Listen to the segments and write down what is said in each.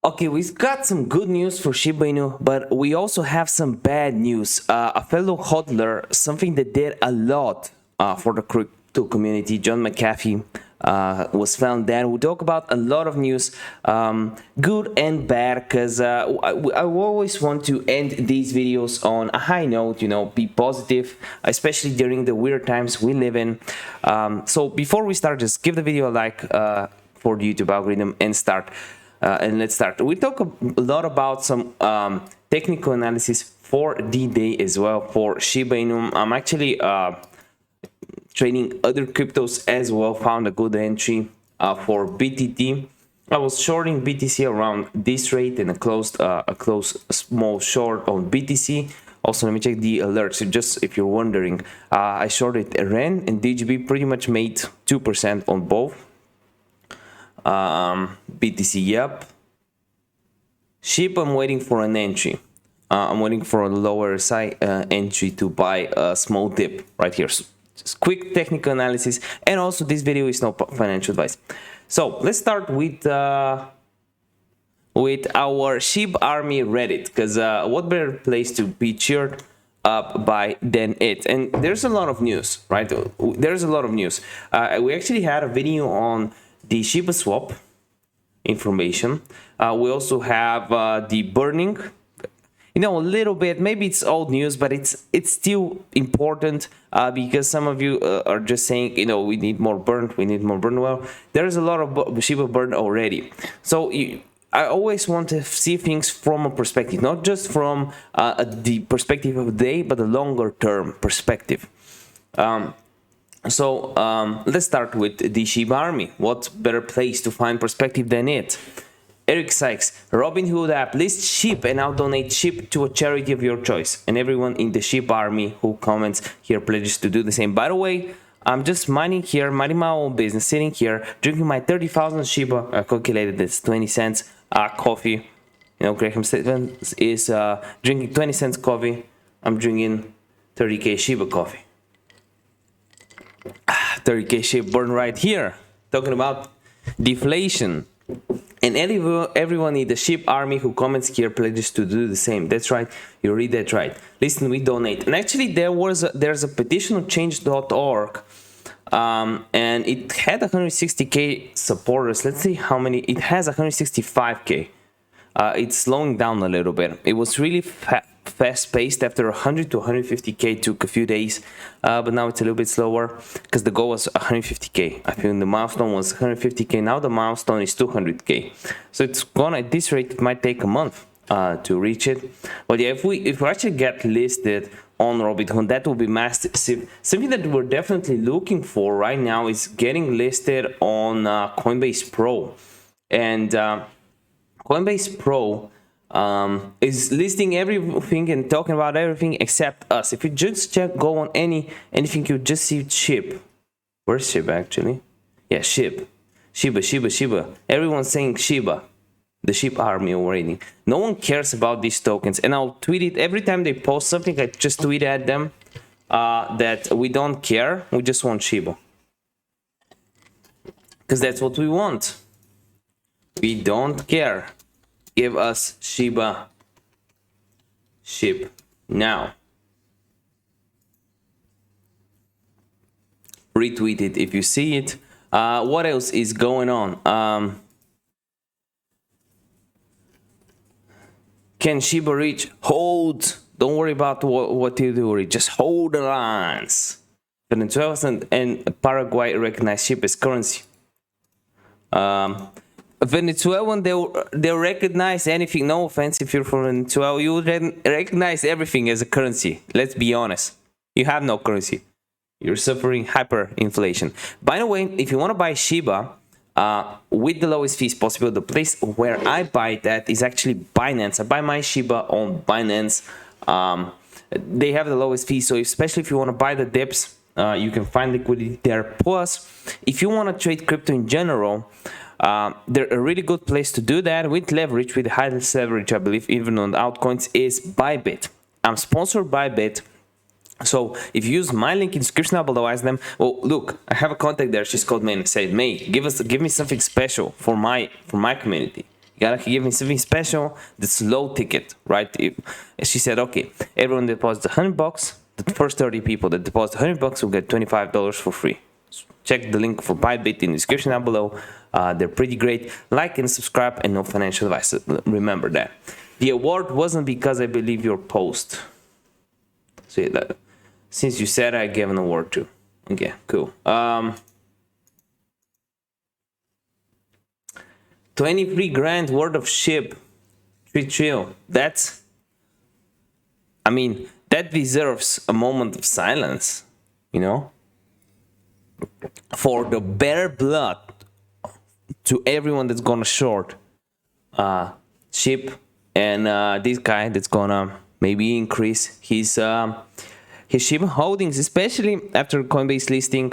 Okay, we've got some good news for Shiba Inu, but we also have some bad news. A fellow hodler, something that did a lot for the crypto community, John Mcafee, was found dead. We'll talk about a lot of news, good and bad, because I always want to end these videos on a high note, you know, be positive, especially during the weird times we live in. So before we start, just give the video a like for the YouTube algorithm and start. And let's start. We talk a lot about some technical analysis for the day as well for Shiba Inu. I'm actually trading other cryptos as well. Found a good entry for BTT. I was shorting BTC around this rate and a small short on BTC. Also, let me check the alerts. So just if you're wondering, I shorted REN and DGB, pretty much made 2% on both. BTC, yep. SHIB, I'm waiting for an entry. I'm waiting for a lower side entry to buy a small dip right here. So just quick technical analysis, and also this video is no financial advice. So let's start with our SHIB army Reddit, because what better place to be cheered up by than it? And there's a lot of news, right? There's a lot of news. We actually had a video on the shibaswap information. We also have the burning, you know, a little bit, maybe it's old news, but it's still important because some of you are just saying, you know, we need more burn. Well, there's a lot of Shiba burn already. So I always want to see things from a perspective, not just from the perspective of the day, but a longer term perspective. So let's start with the Shiba army. What better place to find perspective than it? Eric Sykes, Robinhood app, list SHIB and now donate SHIB to a charity of your choice. And everyone in the SHIB army who comments here pledges to do the same. By the way, I'm just minding my own business, sitting here, drinking my 30,000 Shiba. I calculated this, 20 cents coffee. You know, Graham Stevens is drinking 20 cents coffee. I'm drinking 30k Shiba coffee. 30k SHIB burn right here. Talking about deflation. And everyone in the SHIB army who comments here pledges to do the same. That's right, you read that right. Listen, we donate. And actually there's a petition on change.org, and it had 160k supporters. Let's see how many. It has 165k. It's slowing down a little bit. It was really fast-paced. After 100 to 150k took a few days, but now it's a little bit slower because the goal was 150k. I feel the milestone was 150k. Now the milestone is 200k. So it's gonna, at this rate, it might take a month to reach it. But yeah, if we actually get listed on Robinhood, that will be massive. Something that we're definitely looking for right now is getting listed on Coinbase Pro, and Coinbase Pro is listing everything and talking about everything except us. If you just go on anything, you just see SHIB. Where's SHIB actually? Yeah, SHIB. Shiba. Everyone's saying Shiba. The SHIB army already. No one cares about these tokens, and I'll tweet it every time they post something. I just tweet at them that we don't care. We just want Shiba, because that's what we want. We don't care. Give us Shiba SHIB now. Retweet it if you see it. What else is going on? Can Shiba reach? Hold. Don't worry about what you do. Just hold the lines. Venezuela and Paraguay recognize SHIB as currency. Venezuelan, they'll recognize anything. No offense if you're from Venezuela, you recognize everything as a currency. Let's be honest. You have no currency. You're suffering hyperinflation. By the way, if you want to buy Shiba with the lowest fees possible, the place where I buy that is actually Binance. I buy my Shiba on Binance. They have the lowest fees, so especially if you want to buy the dips, you can find liquidity there. Plus, if you want to trade crypto in general, they're a really good place to do that with leverage, with highest leverage, I believe, even on altcoins, is Bybit. I'm sponsored by Bybit. So if you use my link in description, I'll otherwise them. Oh, look, I have a contact there. She's called me and said, May, give me something special for my community. gotta give me something special. That's low ticket, right? She said, okay, everyone deposits $100. The first 30 people that deposit $100 will get $25 for free. Check the link for Bybit in the description down below. They're pretty great. Like and subscribe, and no financial advice. Remember that. The award wasn't because I believe your post. See that? Since you said, I gave an award too. Okay, cool. 23 grand worth of SHIB. 3 trillion. That's, I mean, that deserves a moment of silence, you know, for the bare blood to everyone that's gonna short SHIB, and this guy that's gonna maybe increase his SHIB holdings, especially after Coinbase listing.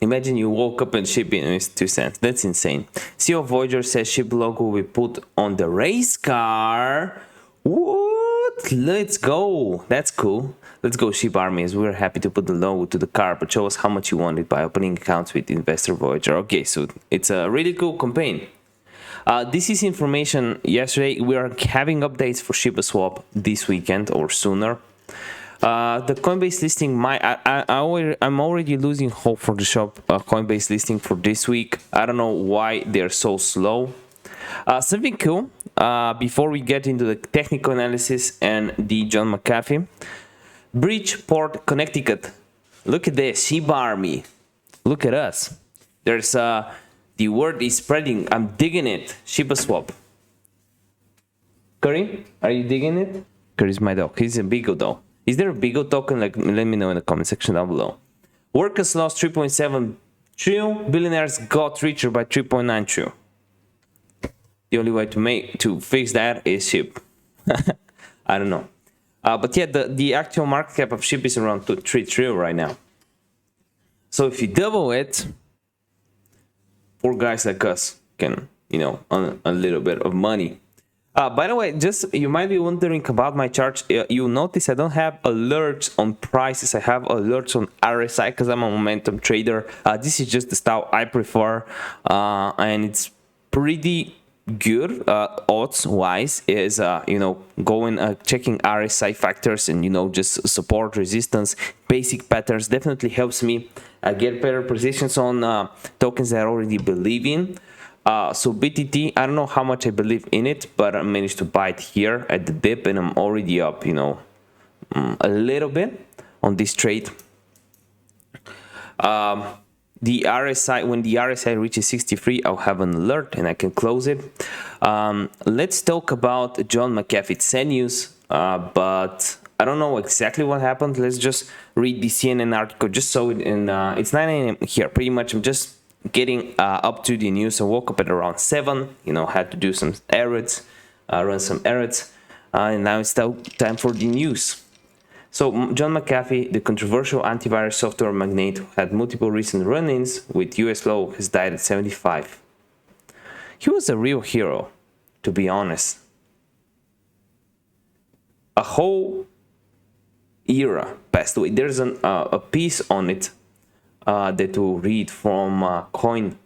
Imagine you woke up and SHIB INU is 2 cents. That's insane. CEO Voyager says SHIB logo will be put on the race car. What? Let's go. That's cool. Let's go, SHIB armies. We're happy to put the logo to the car, but show us how much you want it by opening accounts with Investor Voyager. Okay, so it's a really cool campaign. This is information yesterday. We are having updates for shibaswap this weekend or sooner. The Coinbase listing, I'm already losing hope for the Coinbase listing for this week. I don't know why they're so slow. Something cool, before we get into the technical analysis and the John Mcafee. Bridgeport, Connecticut. Look at this, SHIBA army. Look at us. There's the word is spreading. I'm digging it. shibaswap. Curry, are you digging it? Curry's my dog. He's a Bigo dog. Is there a Bigo token? Like, let me know in the comment section down below. Workers lost 3.7 trillion. Billionaires got richer by 3.9 trillion. The only way to fix that is SHIB. I don't know. But yeah, the actual market cap of SHIB is around 3 trillion right now. So if you double it, poor guys like us can, you know, earn a little bit of money. By the way, just you might be wondering about my charts. You notice I don't have alerts on prices. I have alerts on RSI because I'm a momentum trader. This is just the style I prefer, and it's pretty good odds wise. Is you know, going checking RSI factors and, you know, just support, resistance, basic patterns definitely helps me get better positions on tokens that I already believe in. So BTT, I don't know how much I believe in it, but I managed to buy it here at the dip, and I'm already up, you know, a little bit on this trade. The RSI, when the RSI reaches 63, I'll have an alert and I can close it. Let's talk about John Mcafee. It's sad news, but I don't know exactly what happened. Let's just read the CNN article. Just so it in, it's 9 a.m. here. Pretty much, I'm just getting up to the news. I woke up at around 7, you know, had to do some errands, run some errands, and now it's time for the news. So John Mcafee, the controversial antivirus software magnate who had multiple recent run-ins with US law, has died at 75. He was a real hero, to be honest. A whole era passed away. There's a piece on it that we'll read from Coin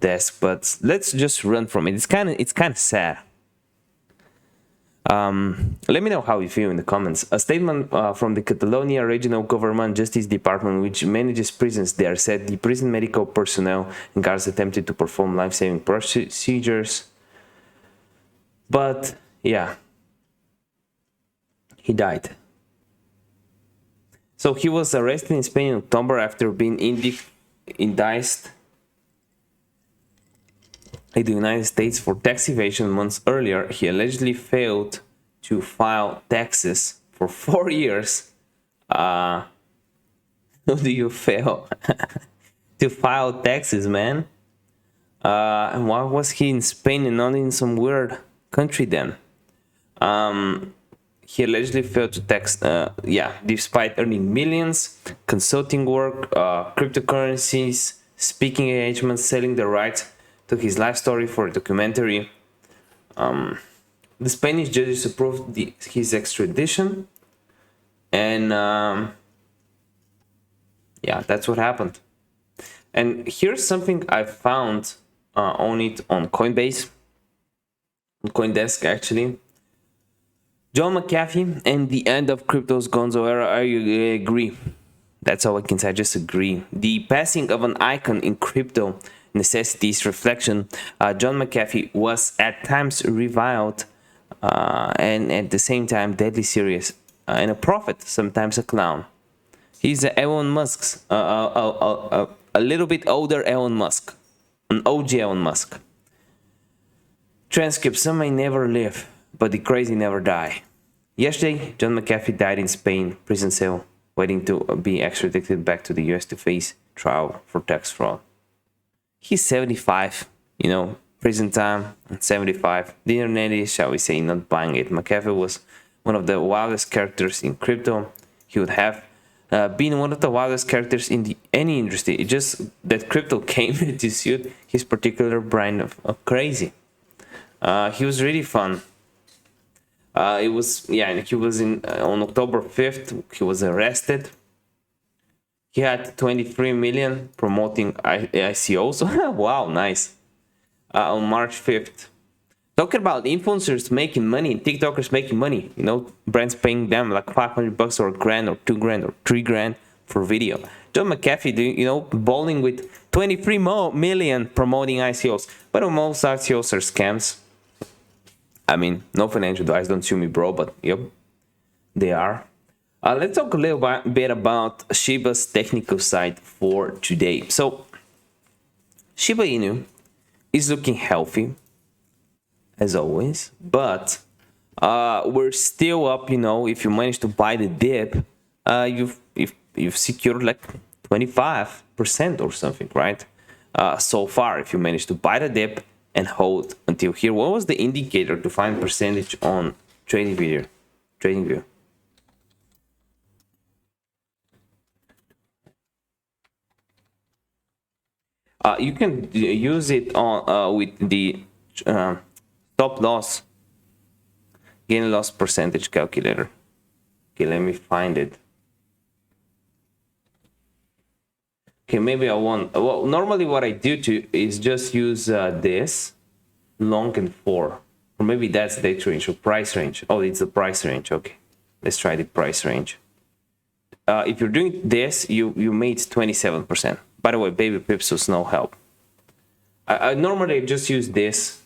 Desk, but let's just run from it. It's kind of sad. Let me know how you feel in the comments. A statement from the Catalonia Regional Government Justice Department, which manages prisons there, said the prison medical personnel and guards attempted to perform life-saving procedures, but yeah, he died. So he was arrested in Spain in October after being indicted in the United States for tax evasion months earlier. He allegedly failed to file taxes for 4 years. How do you fail to file taxes, man? And why was he in Spain and not in some weird country then? He allegedly failed to tax, despite earning millions, consulting work, cryptocurrencies, speaking engagements, selling the rights to his life story for a documentary. The Spanish judges approved his extradition, and yeah, that's what happened. And here's something I found on Coinbase. CoinDesk actually. John Mcafee and the end of crypto's gonzo era. I agree. That's all I can say. I just agree. The passing of an icon in crypto necessitates reflection. John Mcafee was at times reviled and at the same time deadly serious and a prophet, sometimes a clown. He's Elon Musk's, a little bit older Elon Musk, an OG Elon Musk. Transcript: some may never live, but the crazy never die. Yesterday, John Mcafee died in Spain, prison cell, waiting to be extradited back to the US to face trial for tax fraud. He's 75, you know, prison time, 75. The internet is, shall we say, not buying it. Mcafee was one of the wildest characters in crypto. He would have been one of the wildest characters in any industry. It's just that crypto came to suit his particular brand of crazy. He was really fun. He was on October 5th, he was arrested. He had 23 million promoting ICOs. Wow, nice. On March 5th. Talking about influencers making money and TikTokers making money, you know, brands paying them like $500 or a grand or $2,000 or $3,000 for video. John Mcafee, you know, bowling with 23 million promoting ICOs. But most ICOs are scams. I mean, no financial advice, don't sue me, bro, but yep, they are. Let's talk a little bit about Shiba's technical side for today. So, Shiba Inu is looking healthy, as always, but we're still up, you know. If you manage to buy the dip, you've secured like 25% or something, right? So far, if you manage to buy the dip and hold until here. What was the indicator to find percentage on TradingView? You can use it on with the stop loss, gain loss percentage calculator. Okay, let me find it. Okay, maybe I want. Well, normally what I do is just use this long and 4, or maybe that's the date range or price range. Oh, it's the price range. Okay, let's try the price range. If you're doing this, you made 27%. By the way, baby pips was no help. I normally just use this,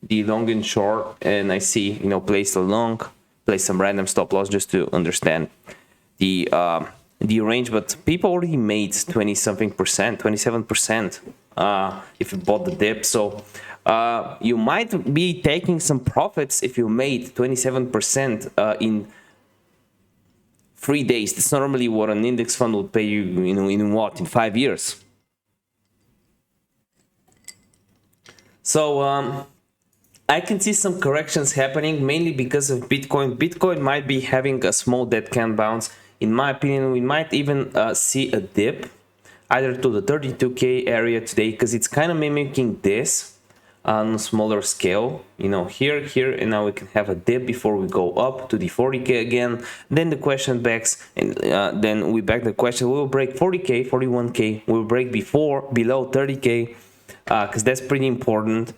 the long and short, and I see, you know, place a long, place some random stop loss just to understand the range. But people already made 27%, if you bought the dip. So you might be taking some profits if you made 27% in 3 days. That's normally what an index fund would pay you, you know, in what, in 5 years. So I can see some corrections happening, mainly because of Bitcoin. Bitcoin might be having a small dead can bounce. In my opinion, we might even see a dip either to the 32K area today, because it's kind of mimicking this on a smaller scale, you know, here, and now we can have a dip before we go up to the 40K again. Then the question backs, and then we back the question. We will break 40K, 41K. We'll break below 30K, because that's pretty important.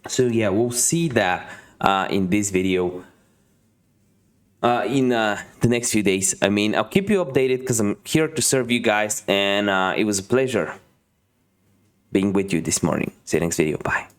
So yeah, we'll see that in this video. In the next few days. I mean, I'll keep you updated because I'm here to serve you guys, and it was a pleasure being with you this morning. See you next video. Bye.